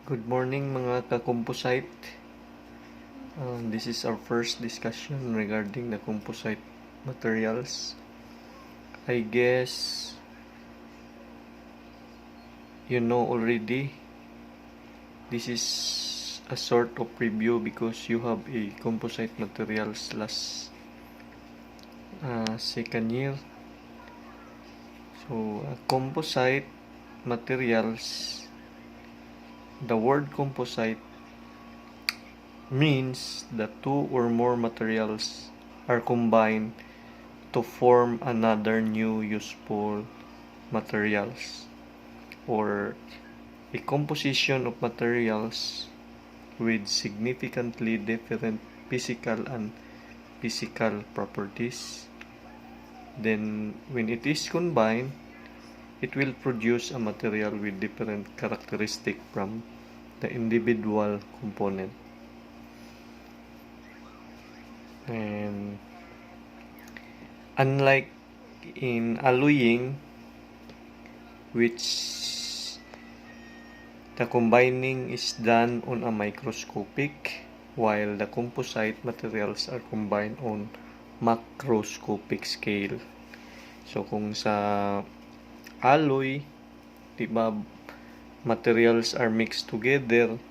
Good morning mga ka-composite. This is our first discussion regarding the composite materials. I guess you know already. This is a sort of review because you have a composite materials last second year. So composite materials, the word composite means that two or more materials are combined to form another new useful materials, or a composition of materials with significantly different physical and physical properties. Then when it is combined, it will produce a material with different characteristics from the individual component. And unlike in alloying, which the combining is done on a microscopic, while the composite materials are combined on macroscopic scale. So kung sa alloy, diba, materials are mixed together,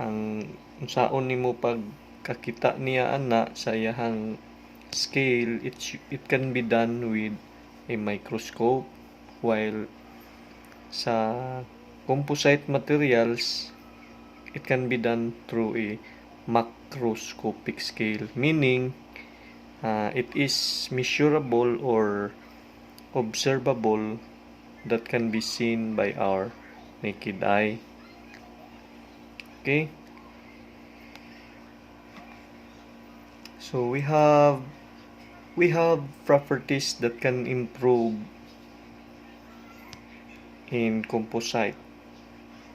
ang saon nimo pag kakita niya ana sa iyahang scale, it can be done with a microscope, while sa composite materials it can be done through a macroscopic scale, meaning it is measurable or observable, that can be seen by our naked eye. Okay, so we have properties that can improve in composite.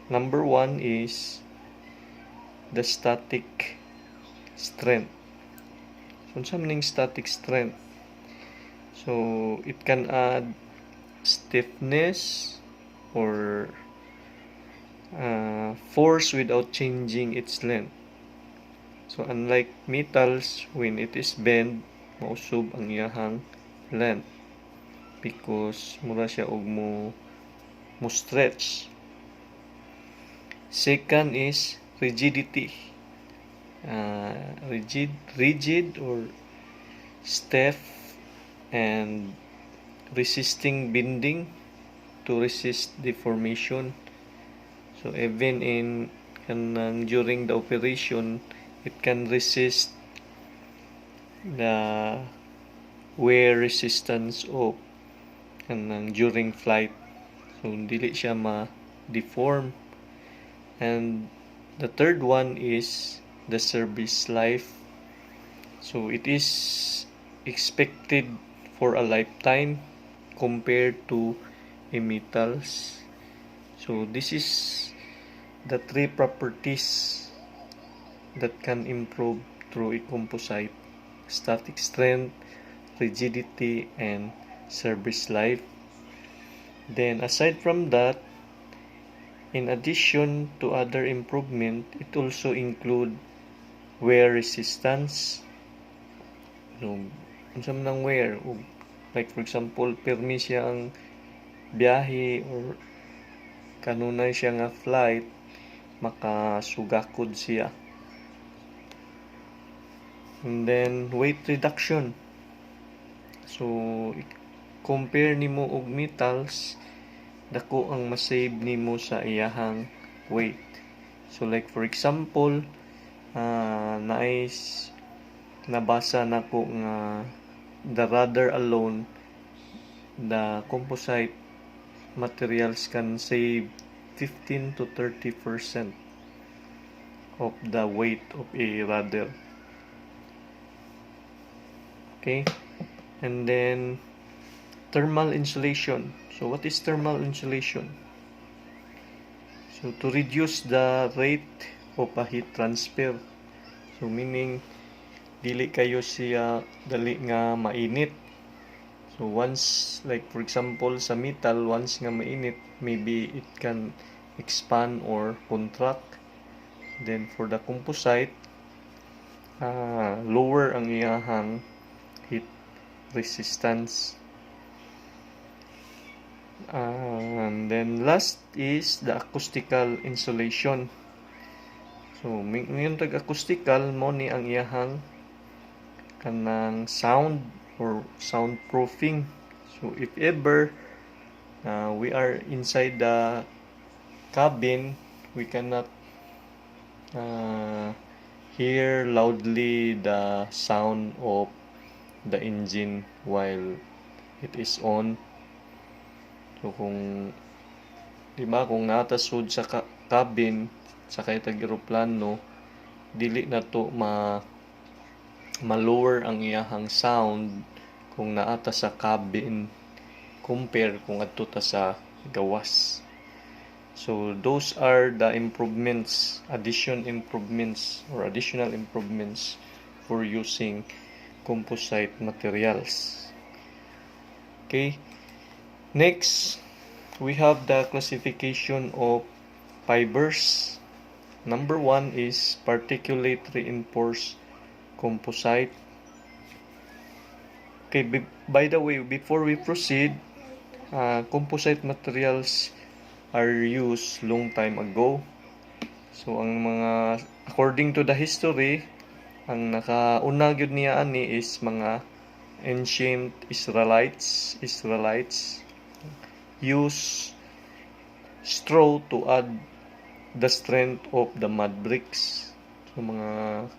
Number one is the static strength. So something static strength, so it can add stiffness or force without changing its length. So unlike metals, when it is bent, mausog ang iyahang length because mura siya og mo stretch. Second is rigidity. Rigid or stiff and resisting bending to resist deformation. So even in during the operation, it can resist the wear resistance of during flight. So dili siya ma-deform. And the third one is the service life. So it is expected for a lifetime compared to a metals. So this is the three properties that can improve through a composite: static strength, rigidity, and service life. Then aside from that, in addition to other improvement, it also include wear resistance. So, unsa man ang wear, like for example, permi siya ang biyahe or kanunay siya nga flight, makasugakod siya. And then weight reduction. So compare nimo og metals, dako ang masave nimo sa iyahang weight. So like for example, nabasa nako nga the rudder alone, the composite materials can save 15 to 30% of the weight of a rudder. Okay, and then thermal insulation. So what is thermal insulation? So to reduce the rate of a heat transfer. So meaning dili kayo siya dali nga mainit. So once, like for example sa metal, once nga mainit, maybe it can expand or contract. Then for the composite, lower ang iyahang heat resistance. And then last is the acoustical insulation. So ngayon acoustical mo ni ang iyahang kanang sound or soundproofing. So if ever we are inside the cabin, we cannot hear loudly the sound of the engine while it is on. So kung natasud sa cabin sa kay tag-eroplano, dili na to ma-lower ang iyahang sound kung naata sa cabin compare kung adto ta sa gawas. So those are the additional improvements for using composite materials. Okay. Next, we have the classification of fibers. Number 1 is particulate reinforced composite. Okay, by the way, before we proceed, composite materials are used long time ago. So according to the history, ang nakauna gyud niya ani is mga ancient Israelites use straw to add the strength of the mud bricks. So mga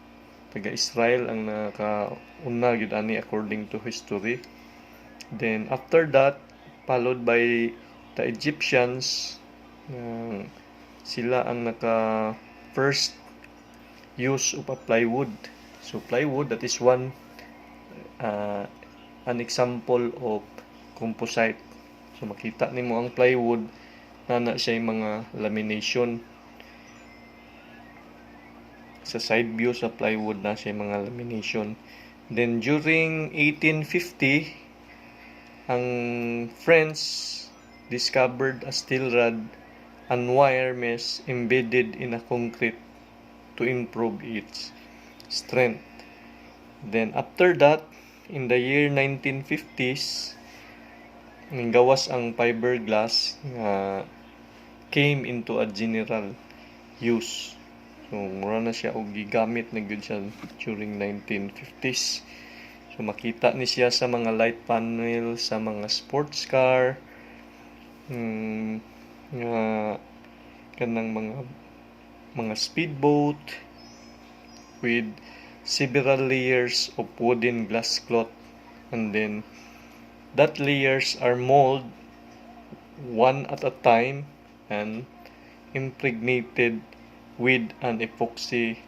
taga-Israel ang nakauna gyud ani according to history. Then after that, followed by the Egyptians, sila ang first use of a plywood. So plywood, that is an example of composite. So makita nimo ang plywood na siya yung mga lamination. Sa side view sa plywood na siya yung mga lamination. Then during 1850, ang French discovered a steel rod and wire mesh embedded in a concrete to improve its strength. Then after that, in the year 1950s, gawas ang fiberglass came into a general use. So mura na siya og gigamit na gyud siya during 1950s. So makita ni siya sa mga light panel sa mga sports car, kanang mga speedboat with several layers of wooden glass cloth, and then that layers are molded one at a time and impregnated with an epoxy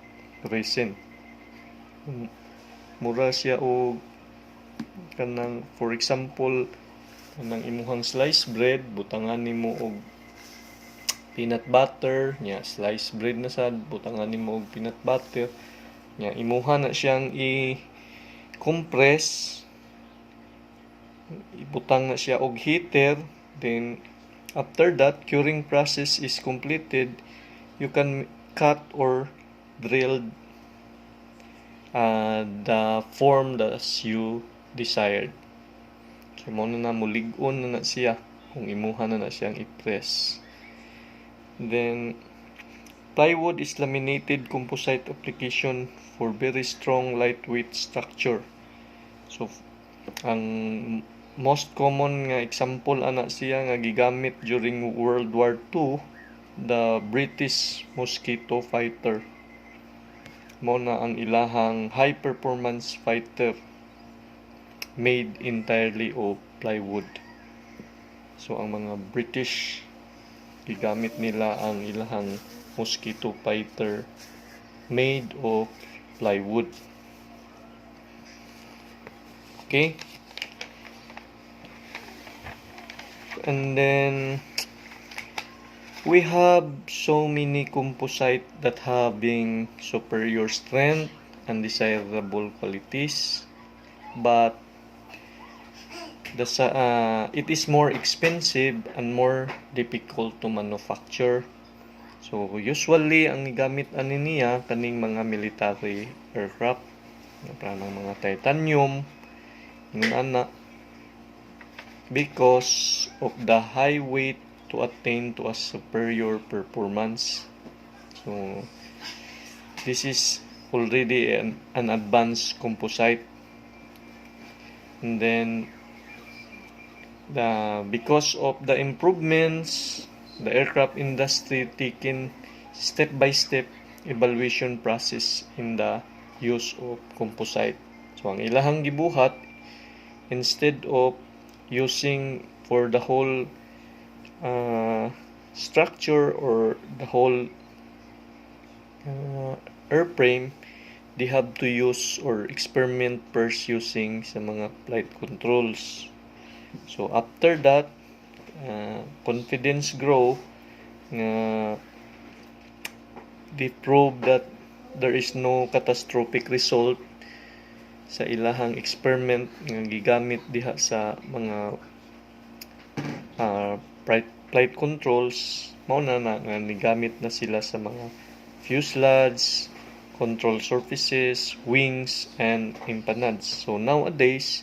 resin. Mura siya og kanang, for example, kanang imuhang sliced bread, butangan nimo og peanut butter, sliced bread na sad, butangan nimo og peanut butter, imuha na siyang i-compress, ibutang na siya og heater. Then after that, curing process is completed, you can cut or drill the form that you desired. So mo na mulig-on na siya kung imuha na siyang i-press. Then plywood is laminated composite application for very strong lightweight structure. So ang most common nga example ana siya nga gigamit during World War II, the British Mosquito fighter. Mo na ang ilahang high performance fighter made entirely of plywood. So ang mga British, gigamit nila ang ilahang Mosquito fighter made of plywood. Okay? And then we have so many composite that having superior strength and desirable qualities, but it is more expensive and more difficult to manufacture. So usually ang gigamit ani niya kaning mga military aircraft ng mga titanium ana because of the high weight to attain to a superior performance. So this is already an advanced composite, and then because of the improvements, the aircraft industry taken step-by-step evaluation process in the use of composite. So ang ilahang gibuhat, instead of using for the whole structure or the whole airframe, they have to use or experiment first using sa mga flight controls. So after that, confidence grow nga they prove that there is no catastrophic result sa ilahang experiment nga gigamit diha sa mga flight controls. Mao na nga nigamit na sila sa mga fuselage, control surfaces, wings, and empennage. So nowadays,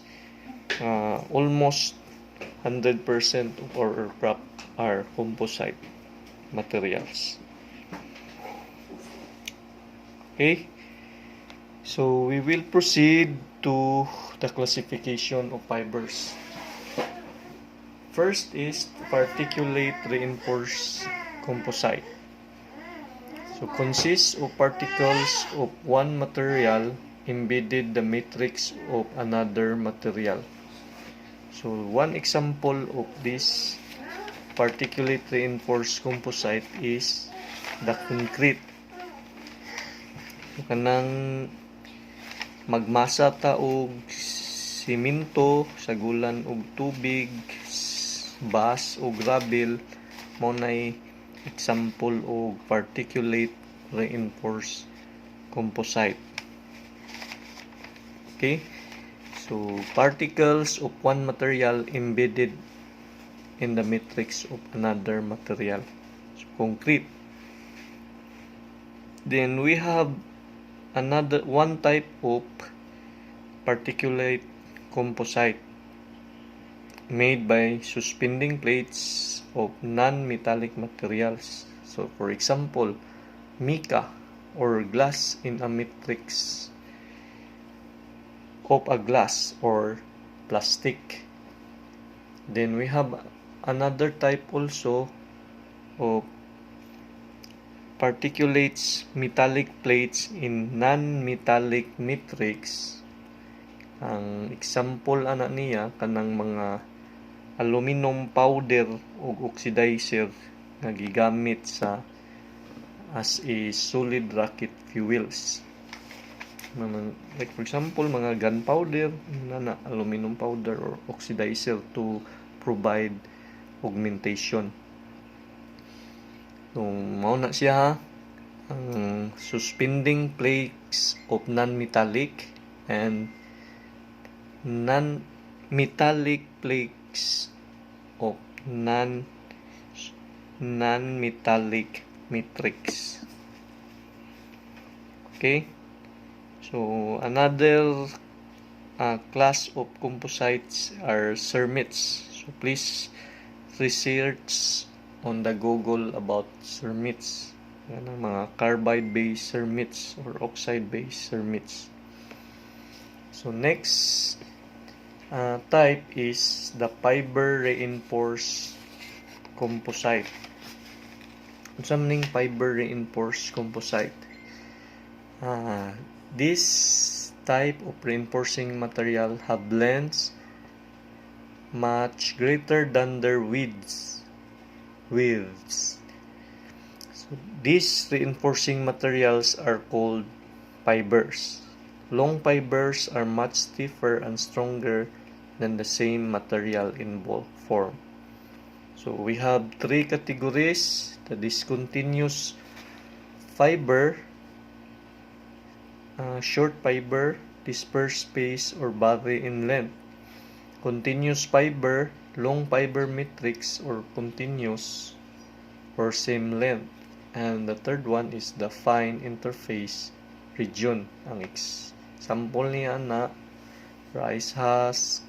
almost 100% of our aircraft are composite materials. Okay, so we will proceed to the classification of fibers. First is particulate reinforced composite. So consists of particles of one material embedded the matrix of another material. So one example of this particulate reinforced composite is the concrete. So, kanang magmasa ta og simento, sagulan og tubig, bas o gravel, mo nay example og particulate reinforced composite. Okay, so particles of one material embedded in the matrix of another material. So concrete. Then we have one type of particulate composite made by suspending plates of non-metallic materials. So for example, mica or glass in a matrix of a glass or plastic. Then we have another type also of particulates metallic plates in non-metallic matrix. Ang example ana niya kanang mga aluminum powder o oxidizer nga gigamit sa as a solid rocket fuels. Like for example, mga gunpowder na aluminum powder or oxidizer to provide augmentation. So, mao na siya ang suspending plates of non-metallic and non-metallic plates of non-metallic matrix. Okay, so another class of composites are ceramides. So please research on the Google about ceramides. Yan ang mga carbide-based ceramides or oxide-based ceramides. So next type is the fiber reinforced composite. Unsa maning fiber reinforced composite? This type of reinforcing material have lengths much greater than their widths. So these reinforcing materials are called fibers. Long fibers are much stiffer and stronger than the same material in bulk form. So we have three categories: the discontinuous fiber, short fiber, dispersed space or vary in length; continuous fiber, long fiber matrix or continuous or same length; And the third one is the fine interface region. Ang example niya na rice husk,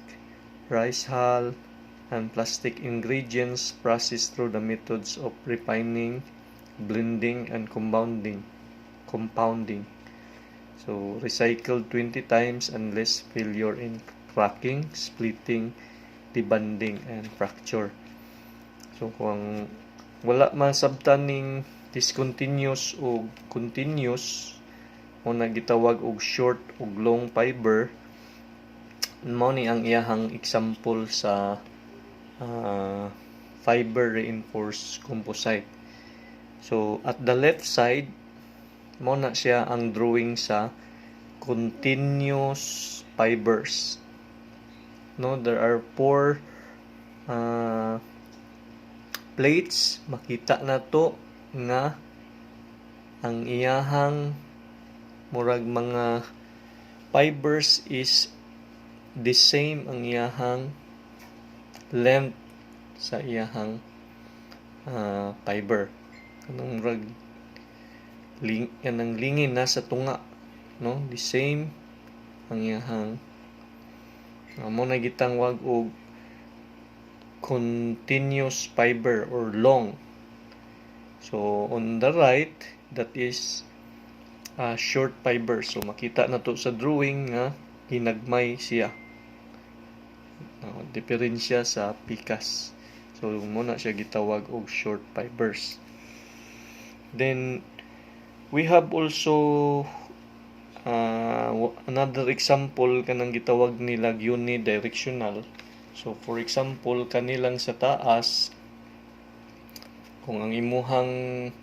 rice hull, and plastic ingredients processed through the methods of refining, blending, and compounding. So, recycled 20 times and less failure in cracking, splitting, debonding, and fracture. So, kung wala man sabtaning discontinuous o continuous, o gitawag og short o long fiber, mao ni ang iyahang example sa fiber reinforced composite. So, at the left side, mo na siya ang drawing sa continuous fibers. No, there are 4 plates. Makita na to nga ang iyahang murag mga fibers is the same ang iyahang length sa iyahang fiber. Kanang murag kanang lingin nasa tunga, no? The same ang iyahang mo na gitangwag og continuous fiber or long. So on the right, that is short fiber. So makita na to sa drawing nga hinagmay siya. Diferensya sa pikas. So muna siya gitawag og short fibers. Then we have also another example kanang gitawag nila unidirectional. So for example, kanilang sa taas, kung ang imuhang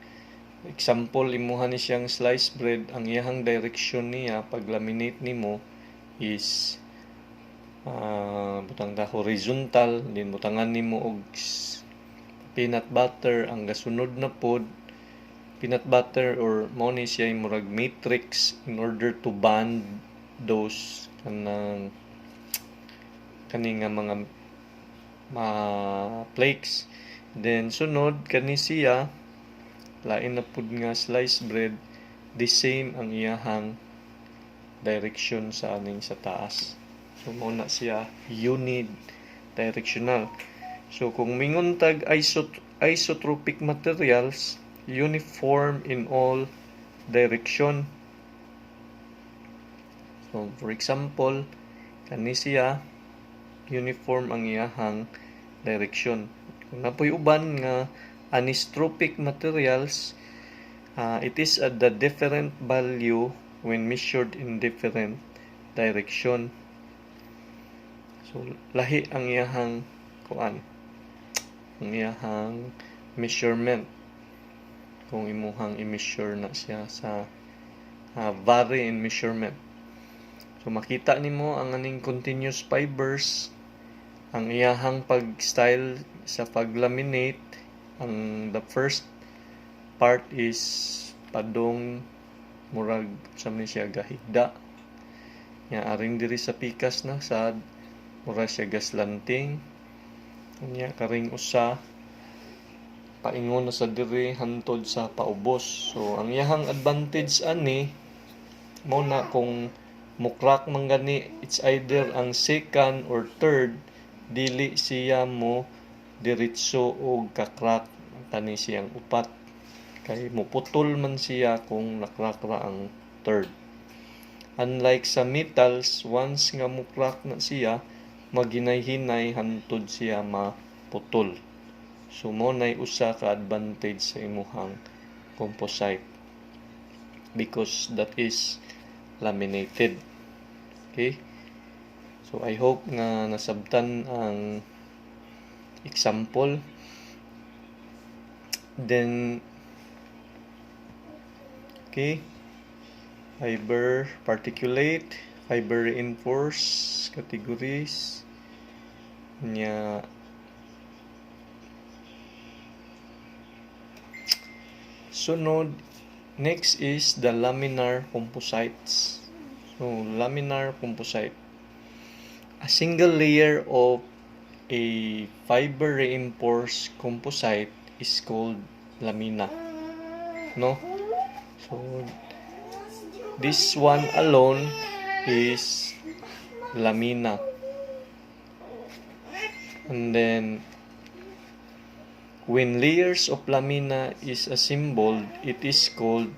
example, imuhan ni siyang sliced bread, ang iyahang direction niya pag laminate nimo is butang ta horizontal, din butangan nimo og peanut butter, ang gasunod na pod peanut butter or mao ni siya murag matrix in order to bond those kaning mga flakes. Then sunod kani siya lain na pud nga sliced bread, the same ang iyahang direction sa aning sa taas. So mao na siya unidirectional. So kung mingon tag isotropic materials, uniform in all direction. So for example, kani siya uniform ang iyahang direction. Kung napoy uban nga anisotropic materials, it is at the different value when measured in different direction. So lahi ang iyahang ang iyahang measurement kung imuhang i-measure na siya sa vary in measurement. So makita nimo ang aning continuous fibers, ang iyahang pag-style sa pag-laminate. Ang the first part is padong murag sa siya gahigda. Nya aring diri sa pikas na sad murag siya gaslanting. Nya karing usa paingon na sa diri hantod sa paubos. So ang iyahang advantage ani mo na kung mukrak man gani, it's either ang second or third dili siya mo diretso og kakrak kani siyang upat, kay muputol man siya kung nakrak ra ang third. Unlike sa metals, once nga mukrak na siya, maginay-hinay hantod siya maputol. So mo nay usa ka advantage sa imuhang composite because that is laminated. Okay? So I hope nga nasabtan ang example. Then okay, fiber particulate, fiber reinforced categories nya sunod. Next is the laminar composites. So laminar composite, a single layer of a fiber reinforced composite is called lamina. no? So this one alone is lamina. And then when layers of lamina is assembled, it is called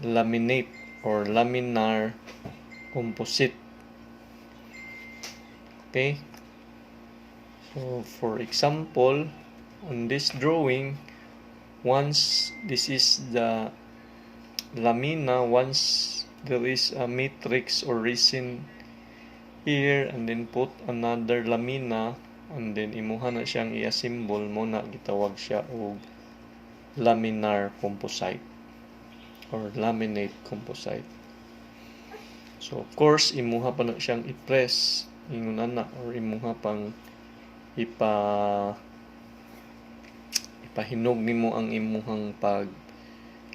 laminate or laminar composite. Okay? So for example, on this drawing, once this is the lamina, once there is a matrix or resin here, and then put another lamina, and then imuha na siyang i-assemble mo na, gitawag siya og laminar composite or laminate composite. So of course imuha pa na siyang i-press ingon ana, or imuha pang ipahinog nimo ang imuhang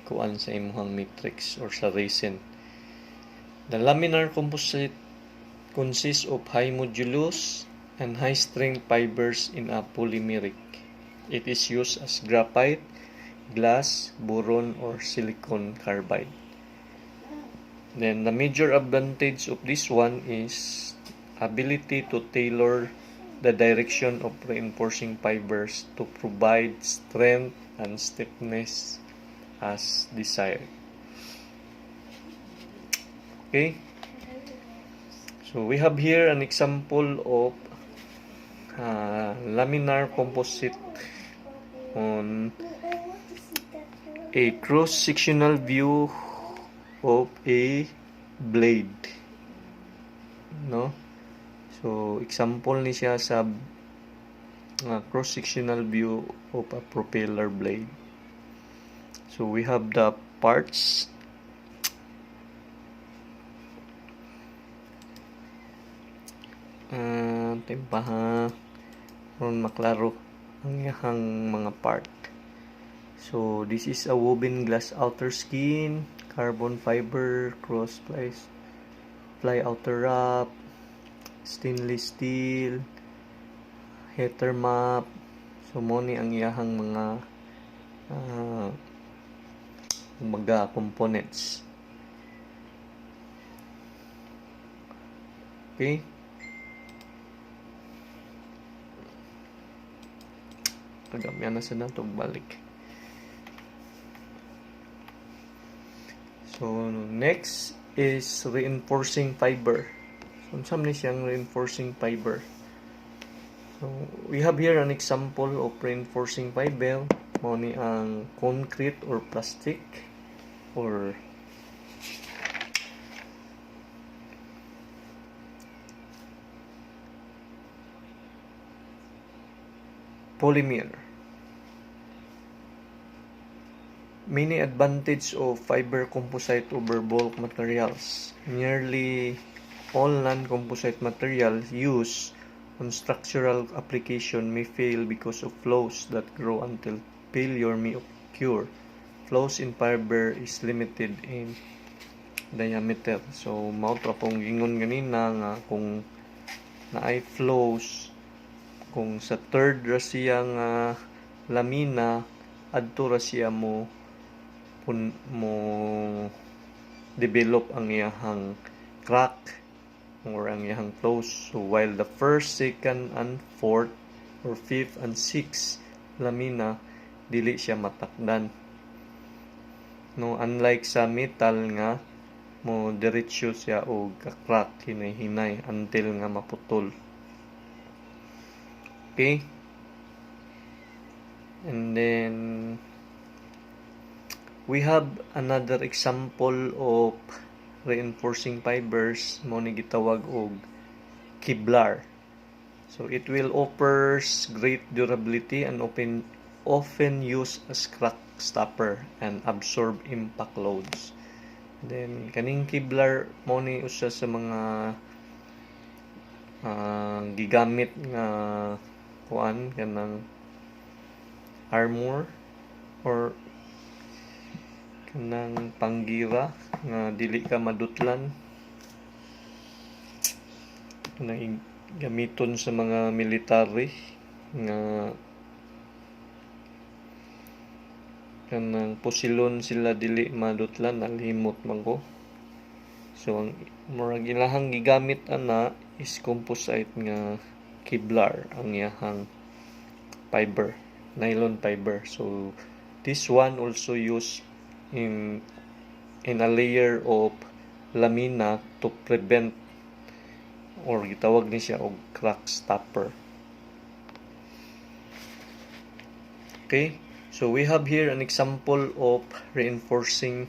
kuan sa imuhang matrix or sa resin. The laminar composite consists of high modulus and high strength fibers in a polymeric. It is used as graphite, glass, boron, or silicon carbide. Then the major advantage of this one is ability to tailor the direction of reinforcing fibers to provide strength and stiffness as desired. Okay, so we have here an example of laminar composite on a cross-sectional view of a blade, no? So example ni siya sa cross-sectional view of a propeller blade. So we have the parts. Timpaha ron maklaro ang iyang mga part. So this is a woven glass outer skin, carbon fiber, cross ply outer wrap, stainless steel, heater map. So mo ni ang iyang mga components. Okay. Pagamyan na sa nato balik. So next is reinforcing fiber. So saan ni siyang reinforcing fiber? So we have here an example of reinforcing fiber. Mao ni ang concrete or plastic or polymer. Many advantage of fiber composite over bulk materials. Nearly all non-composite materials used on structural application may fail because of flaws that grow until failure may occur. Flaws in fiber is limited in diameter. So mao tra kung gingon ganina nga kung naay flaws, kung sa third ra siya nga lamina adto ra siya mo develop ang iyang crack or ang iyang flaws. So while the first, second, and fourth or fifth and sixth lamina dili siya matakdan, no, unlike sa metal nga mo diretso siya o ka-crack hinay-hinay until nga maputol. Okay, and then we have another example of reinforcing fibers, mo ni gitawag og Kevlar. So it will offers great durability and often used as crack stopper and absorb impact loads. Then kaning Kevlar mo ni usa sa mga gigamit nga kuan kanang armor or kanang panggira nga dili ka madutlan, kanang gamiton sa mga military nga kanang pusilon sila dili madutlan nalimot man ko. So ang murag ilahang gigamit ana is composite nga Kevlar ang iyahang fiber, nylon fiber. So this one also used in a layer of lamina to prevent or gitawag ni siya og crack stopper. Okay, so we have here an example of reinforcing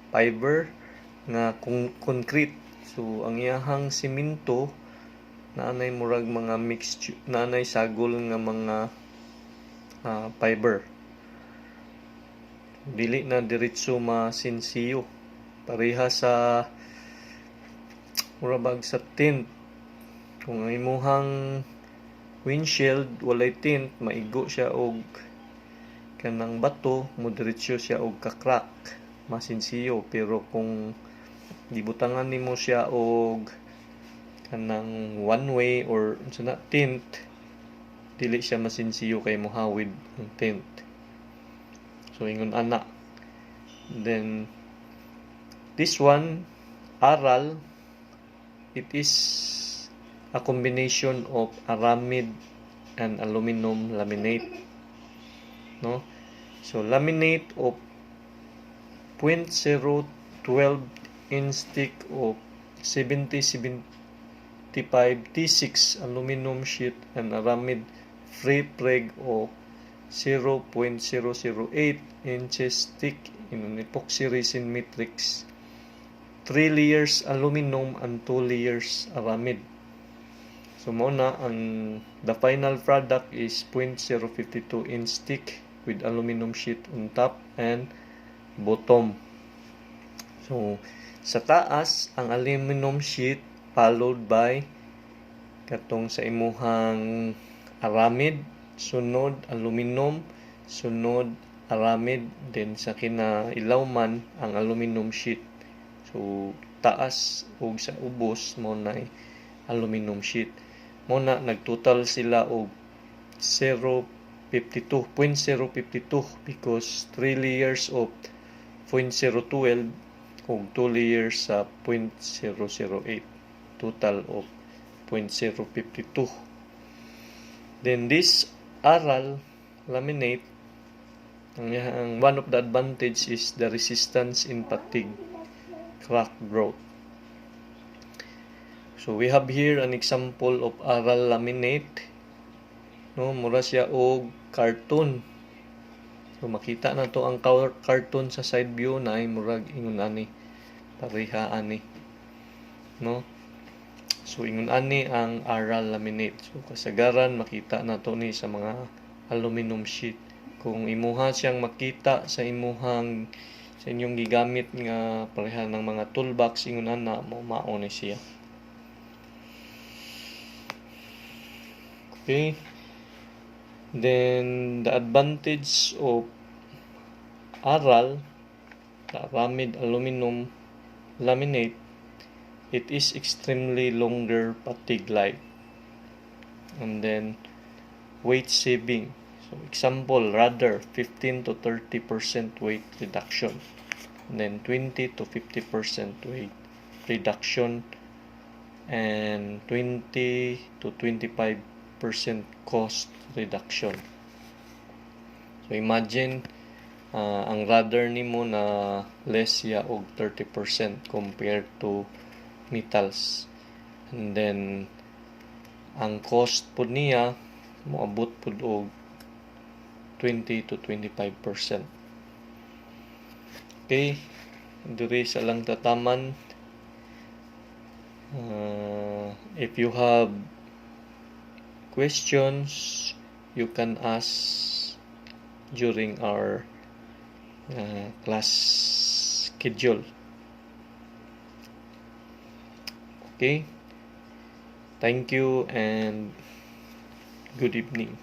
fiber nga concrete. So ang iyahang simento naanay murag mga mixture, naanay sagol nga mga fiber. Dili na diretso masinsiyo. Pareha sa murabag sa tint. Kung ang imuhang windshield walay tint, maigo siya og kanang bato, mo diretso siya og ka-crack, masinsiyo. Pero kung gibutangan nimo siya og kanang one way or unsa na tint, dili siya masinsiyo kay mohawid ang tint. So ingon ana. Then this one, aral, it is a combination of aramid and aluminum laminate, no? So laminate of 0.012 inch thick of 70-75 T6 aluminum sheet and aramid free preg of 0.008 inches thick in an epoxy resin matrix, 3 layers aluminum and 2 layers aramid. So muna the final product is 0.052 inch thick with aluminum sheet on top and bottom. So sa taas ang aluminum sheet followed by katong sa imuhang aramid, sunod aluminum, sunod aramid, then sa kinailawman ang aluminum sheet. So taas ug sa ubos mo na aluminum sheet. Muna nagtotal sila og 0.052 because 3 layers of 0.012 ug 2 layers sa 0.008, total of 0.052. Then this aral laminate, ang one of the advantage is the resistance in fatigue, crack growth. So we have here an example of aral laminate, no, mura siya og cartoon. So makita na to ang cartoon sa side view na ay murag ingon ani, pareha ani, no? So ingon ani ang aral laminate. So kasagaran makita na to ni sa mga aluminum sheet. Kung imuha siyang makita sa imuhang sa inyong gigamit nga pareha ng mga toolbox, ingon ana mao ni siya. Okay. Then the advantage of aral, the aramid aluminum laminate, it is extremely longer fatigue life. And then weight saving. So example, rather 15 to 30% weight reduction. And then 20 to 50% weight reduction and 20 to 25% cost reduction. So imagine ang rudder nimo na less ya og 30% compared to metals. And then ang cost pud niya moabot pud og 20 to 25%. Okay, diri sa lang tataman. If you have questions, you can ask during our class schedule. Okay, thank you and good evening.